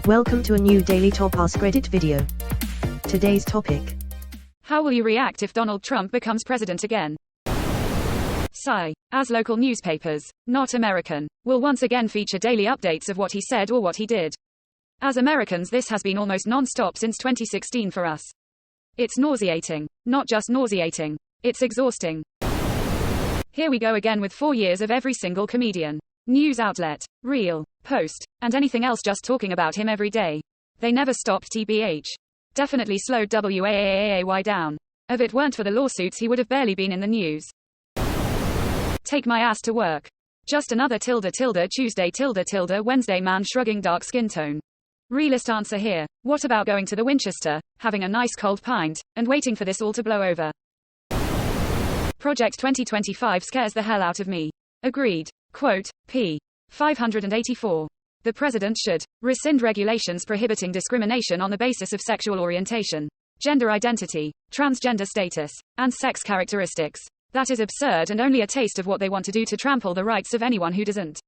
Welcome to a new daily top AskReddit video. Today's topic: how will you react if Donald Trump becomes president again? Sigh. As local newspapers, not American, will once again feature daily updates of what he said or what he did. As Americans, this has been almost non-stop since 2016 for us. It's nauseating. Not just nauseating. It's exhausting. Here we go again with 4 years of every single comedian, news outlet, reel, post, and anything else just talking about him every day. They never stopped TBH. Definitely slowed WAAAAY down. If it weren't for the lawsuits, he would have barely been in the news. Take my ass to work. Just another Tuesday Wednesday man shrugging dark skin tone. Realist answer here. What about going to the Winchester, having a nice cold pint, and waiting for this all to blow over? Project 2025 scares the hell out of me. Agreed. Quote, p. 584. The president should rescind regulations prohibiting discrimination on the basis of sexual orientation, gender identity, transgender status, and sex characteristics. That is absurd and only a taste of what they want to do to trample the rights of anyone who doesn't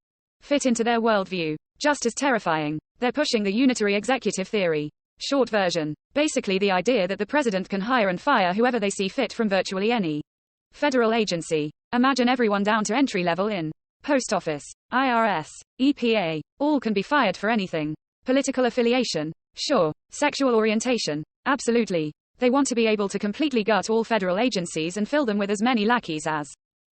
fit into their worldview. Just as terrifying, they're pushing the unitary executive theory. Short version. Basically the idea that the president can hire and fire whoever they see fit from virtually any federal agency. Imagine everyone down to entry level in Post Office, IRS, EPA, all can be fired for anything. Political affiliation? Sure. Sexual orientation? Absolutely. They want to be able to completely gut all federal agencies and fill them with as many lackeys as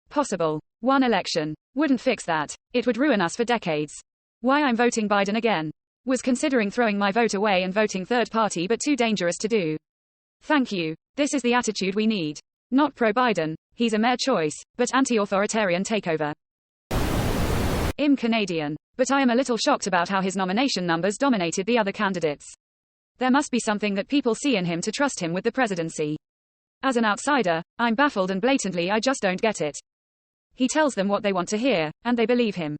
possible. One election wouldn't fix that. It would ruin us for decades. Why I'm voting Biden again. Was considering throwing my vote away and voting third party, but too dangerous to do. Thank you. This is the attitude we need. Not pro-Biden. He's a mere choice, but anti-authoritarian takeover. I'm Canadian. But I am a little shocked about how his nomination numbers dominated the other candidates. There must be something that people see in him to trust him with the presidency. As an outsider, I'm baffled and blatantly I just don't get it. He tells them what they want to hear, and they believe him.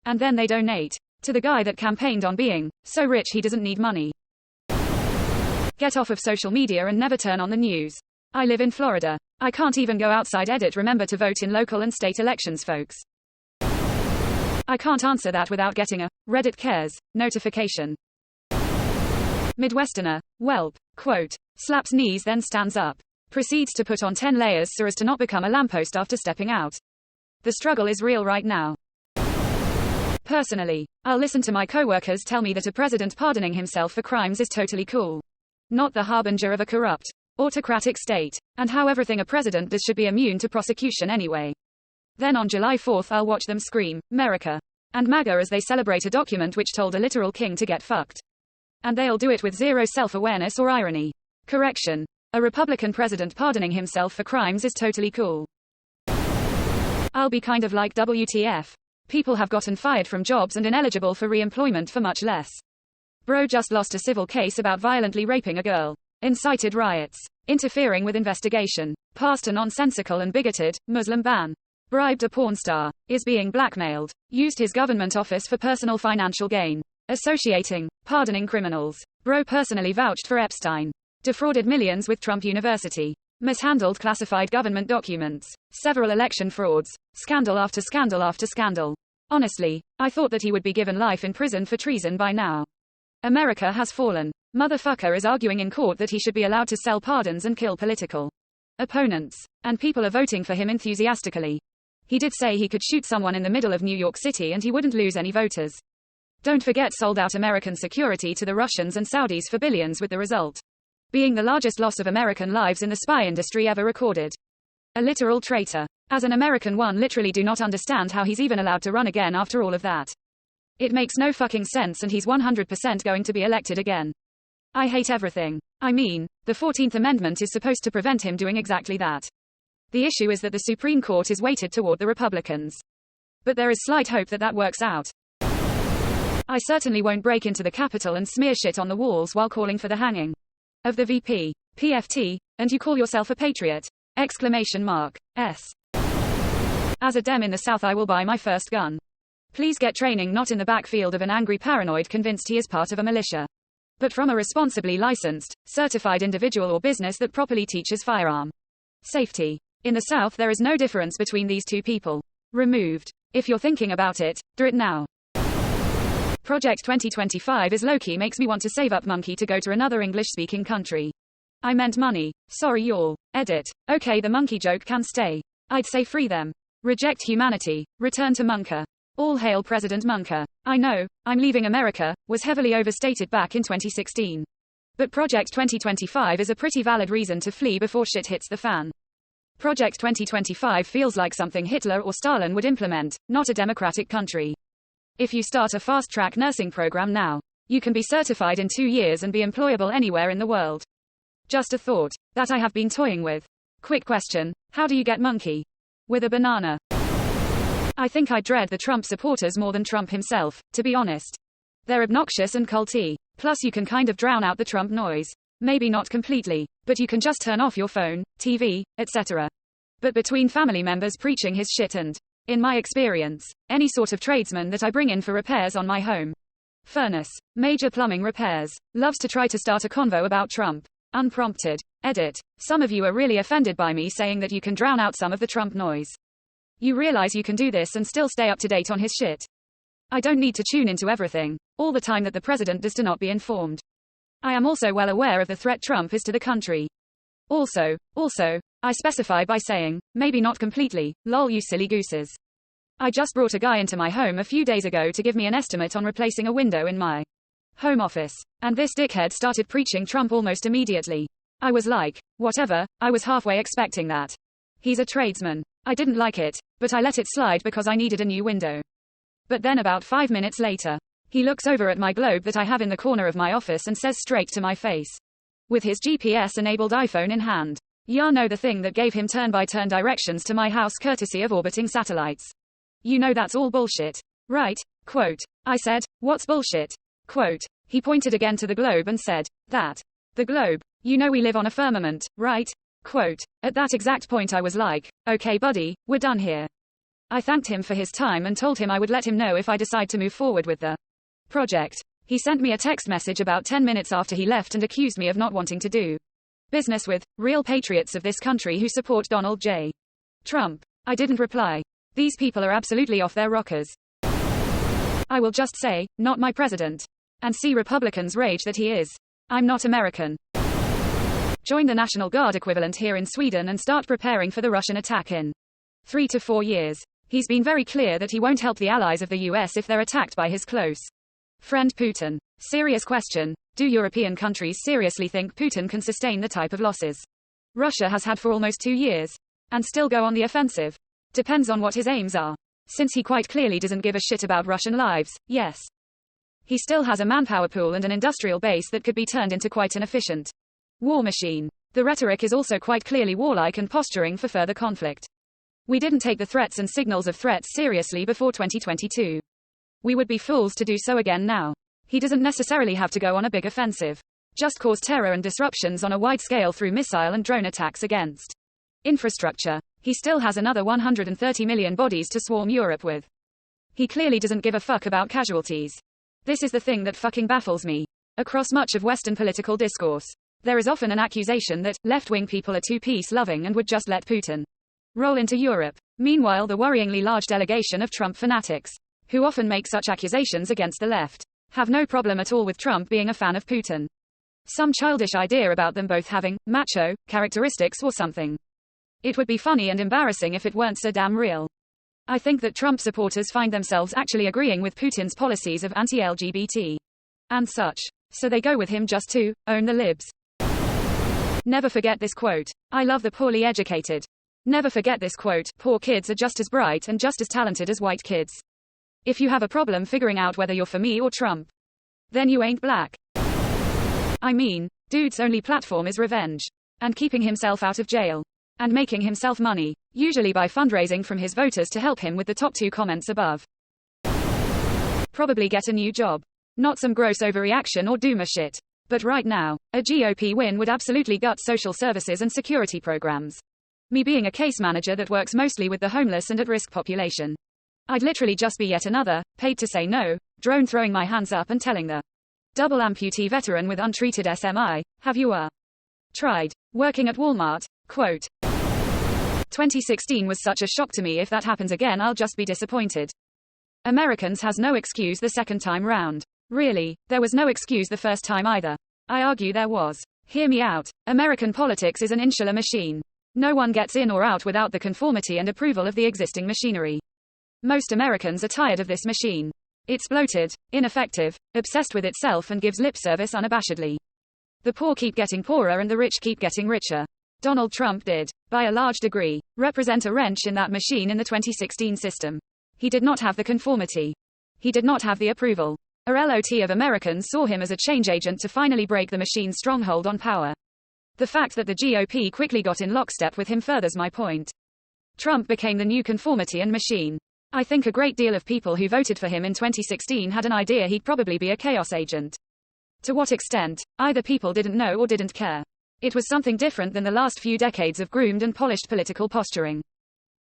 And then they donate to the guy that campaigned on being so rich he doesn't need money. Get off of social media and never turn on the news. I live in Florida. I can't even go outside. Edit. Remember to vote in local and state elections, folks. I can't answer that without getting a Reddit cares notification. Midwesterner, whelp, quote, slaps knees then stands up. Proceeds to put on 10 layers so as to not become a lamppost after stepping out. The struggle is real right now. Personally, I'll listen to my coworkers tell me that a president pardoning himself for crimes is totally cool. Not the harbinger of a corrupt, autocratic state, and how everything a president does should be immune to prosecution anyway. Then on July 4th I'll watch them scream, "America," and MAGA as they celebrate a document which told a literal king to get fucked. And they'll do it with zero self-awareness or irony. Correction. A Republican president pardoning himself for crimes is totally cool. I'll be kind of like WTF. People have gotten fired from jobs and ineligible for re-employment for much less. Bro just lost a civil case about violently raping a girl. Incited riots. Interfering with investigation. Passed a nonsensical and bigoted Muslim ban. Bribed a porn star. Is being blackmailed. Used his government office for personal financial gain. Associating. Pardoning criminals. Bro personally vouched for Epstein. Defrauded millions with Trump University. Mishandled classified government documents. Several election frauds. Scandal after scandal after scandal. Honestly, I thought that he would be given life in prison for treason by now. America has fallen. Motherfucker is arguing in court that he should be allowed to sell pardons and kill political opponents. And people are voting for him enthusiastically. He did say he could shoot someone in the middle of New York City and he wouldn't lose any voters. Don't forget sold out American security to the Russians and Saudis for billions, with the result being the largest loss of American lives in the spy industry ever recorded. A literal traitor. As an American, one literally do not understand how he's even allowed to run again after all of that. It makes no fucking sense, and he's 100% going to be elected again. I hate everything. I mean, the 14th Amendment is supposed to prevent him doing exactly that. The issue is that the Supreme Court is weighted toward the Republicans. But there is slight hope that that works out. I certainly won't break into the Capitol and smear shit on the walls while calling for the hanging of the VP. PFT, and you call yourself a patriot? Exclamation mark. S. As a Dem in the South, I will buy my first gun. Please get training not in the backfield of an angry paranoid convinced he is part of a militia, but from a responsibly licensed, certified individual or business that properly teaches firearm safety. In the South there is no difference between these two people. Removed. If you're thinking about it, do it now. Project 2025 is low-key makes me want to save up monkey to go to another English-speaking country. I meant money. Sorry y'all. Edit. Okay, the monkey joke can stay. I'd say free them. Reject humanity. Return to Munker. All hail President Munker. I know, I'm leaving America, was heavily overstated back in 2016. But Project 2025 is a pretty valid reason to flee before shit hits the fan. Project 2025 feels like something Hitler or Stalin would implement, not a democratic country. If you start a fast-track nursing program now, you can be certified in 2 years and be employable anywhere in the world. Just a thought that I have been toying with. Quick question, how do you get monkey? With a banana. I think I dread the Trump supporters more than Trump himself, to be honest. They're obnoxious and culty. Plus you can kind of drown out the Trump noise. Maybe not completely, but you can just turn off your phone, TV, etc. But between family members preaching his shit and, in my experience, any sort of tradesman that I bring in for repairs on my home furnace, major plumbing repairs, loves to try to start a convo about Trump. Unprompted. Edit. Some of you are really offended by me saying that you can drown out some of the Trump noise. You realize you can do this and still stay up to date on his shit. I don't need to tune into everything, all the time that the president does to not be informed. I am also well aware of the threat Trump is to the country. Also, I specify by saying, maybe not completely, lol you silly gooses. I just brought a guy into my home a few days ago to give me an estimate on replacing a window in my home office. And this dickhead started preaching Trump almost immediately. I was like, whatever, I was halfway expecting that. He's a tradesman. I didn't like it, but I let it slide because I needed a new window. But then about 5 minutes later, he looks over at my globe that I have in the corner of my office and says straight to my face, with his GPS-enabled iPhone in hand, "Ya know the thing that gave him turn-by-turn directions to my house courtesy of orbiting satellites. You know that's all bullshit, right?" Quote. I said, "What's bullshit?" Quote. He pointed again to the globe and said, "That. The globe. You know we live on a firmament, right?" Quote. At that exact point I was like, "Okay buddy, we're done here." I thanked him for his time and told him I would let him know if I decide to move forward with the project. He sent me a text message about 10 minutes after he left and accused me of not wanting to do business with real patriots of this country who support Donald J. Trump. I didn't reply. These people are absolutely off their rockers. I will just say, not my president. And see Republicans rage that he is. I'm not American. Join the National Guard equivalent here in Sweden and start preparing for the Russian attack in 3 to 4 years. He's been very clear that he won't help the allies of the US if they're attacked by his close friend Putin. Serious question. Do European countries seriously think Putin can sustain the type of losses Russia has had for almost 2 years? And still go on the offensive? Depends on what his aims are. Since he quite clearly doesn't give a shit about Russian lives, yes. He still has a manpower pool and an industrial base that could be turned into quite an efficient war machine. The rhetoric is also quite clearly warlike and posturing for further conflict. We didn't take the threats and signals of threats seriously before 2022. We would be fools to do so again now. He doesn't necessarily have to go on a big offensive. Just cause terror and disruptions on a wide scale through missile and drone attacks against infrastructure. He still has another 130 million bodies to swarm Europe with. He clearly doesn't give a fuck about casualties. This is the thing that fucking baffles me. Across much of Western political discourse, there is often an accusation that left-wing people are too peace-loving and would just let Putin roll into Europe. Meanwhile, the worryingly large delegation of Trump fanatics, who often make such accusations against the left, have no problem at all with Trump being a fan of Putin. Some childish idea about them both having macho characteristics or something. It would be funny and embarrassing if it weren't so damn real. I think that Trump supporters find themselves actually agreeing with Putin's policies of anti-LGBT and such, so they go with him just to own the libs. Never forget this quote. I love the poorly educated. Never forget this quote. Poor kids are just as bright and just as talented as white kids. If you have a problem figuring out whether you're for me or Trump, then you ain't black. I mean, dude's only platform is revenge. And keeping himself out of jail. And making himself money, usually by fundraising from his voters to help him with the top 2 comments above. Probably get a new job. Not some gross overreaction or doomer shit. But right now, a GOP win would absolutely gut social services and security programs. Me being a case manager that works mostly with the homeless and at-risk population, I'd literally just be yet another, paid to say no, drone throwing my hands up and telling the double amputee veteran with untreated SMI, have you tried working at Walmart? Quote. 2016 was such a shock to me. If that happens again, I'll just be disappointed. Americans has no excuse the second time round. Really, there was no excuse the first time either. I argue there was. Hear me out. American politics is an insular machine. No one gets in or out without the conformity and approval of the existing machinery. Most Americans are tired of this machine. It's bloated, ineffective, obsessed with itself, and gives lip service unabashedly. The poor keep getting poorer and the rich keep getting richer. Donald Trump did, by a large degree, represent a wrench in that machine in the 2016 system. He did not have the conformity. He did not have the approval. A lot of Americans saw him as a change agent to finally break the machine's stronghold on power. The fact that the GOP quickly got in lockstep with him furthers my point. Trump became the new conformity and machine. I think a great deal of people who voted for him in 2016 had an idea he'd probably be a chaos agent. To what extent, either people didn't know or didn't care. It was something different than the last few decades of groomed and polished political posturing.